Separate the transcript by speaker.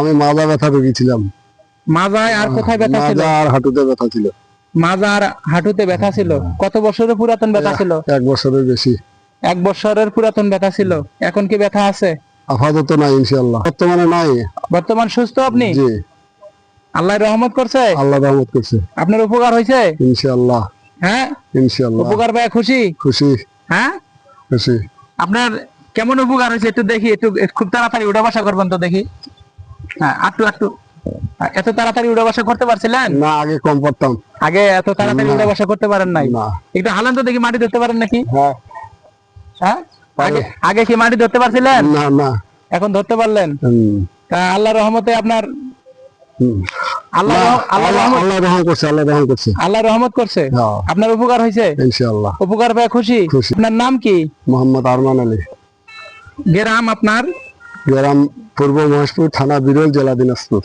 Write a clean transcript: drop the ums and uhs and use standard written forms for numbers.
Speaker 1: আমি মাজা ব্যথা ভুগেছিলাম।
Speaker 2: মাজায় আর কোথায় ব্যথা ছিল?
Speaker 1: মাজা আর হাঁটুতে ব্যথা ছিল।
Speaker 2: মাজা আর হাঁটুতে ব্যথা ছিল। কত বছরের পুরাতন ব্যথা ছিল?
Speaker 1: 1 বছরের বেশি।
Speaker 2: 1 বছরের পুরাতন ব্যথা ছিল। এখন কি ব্যথা আছে?
Speaker 1: আপাতত নাই, ইনশাআল্লাহ বর্তমানে নাই।
Speaker 2: বর্তমান সুস্থ আপনি?
Speaker 1: জি,
Speaker 2: আল্লাহর রহমত করছে?
Speaker 1: আল্লাহ রহমত করছে।
Speaker 2: আপনার উপকার হয়েছে?
Speaker 1: ইনশাআল্লাহ,
Speaker 2: হ্যাঁ,
Speaker 1: ইনশাআল্লাহ।
Speaker 2: উপকার পেয়ে খুশি?
Speaker 1: খুশি,
Speaker 2: হ্যাঁ,
Speaker 1: খুশি।
Speaker 2: আপনার কেমন উপকার হয়েছে একটু দেখি, একটু খুব তাড়াতাড়ি উঠা বসা করবেন তো দেখি। হ্যাঁ, একটু একটু। এত তাড়াতাড়ি উঠা বসা করতে পারছিলেন?
Speaker 1: না, আগে কম পারতাম।
Speaker 2: আগে এত তাড়াতাড়ি
Speaker 1: না।
Speaker 2: উঠা বসা করতে পারেন নাই?
Speaker 1: না।
Speaker 2: একটু হালান তো দেখি, মাটি ধরতে পারেন নাকি?
Speaker 1: হ্যাঁ,
Speaker 2: হ্যাঁ, আগে আগে কি মাটি ধরতে পারছিলেন?
Speaker 1: না না।
Speaker 2: এখন ধরতে পারলেন? তা আল্লাহর রহমতে আপনার আল্লাহ আল্লাহ রহমত,
Speaker 1: আল্লাহ রহম করছে, আল্লাহ রহম করছে।
Speaker 2: আল্লাহ রহমত করছে।
Speaker 1: হ্যাঁ।
Speaker 2: আপনার উপকার হয়েছে?
Speaker 1: ইনশাআল্লাহ।
Speaker 2: উপকার পেয়ে খুশি?
Speaker 1: খুশি।
Speaker 2: আপনার নাম কি?
Speaker 1: মোহাম্মদ আরমান আলী।
Speaker 2: গ্রাম আপনার?
Speaker 1: গ্রাম পূর্ব মহেশপুর, থানা বিরল, জেলা দিনাজপুর।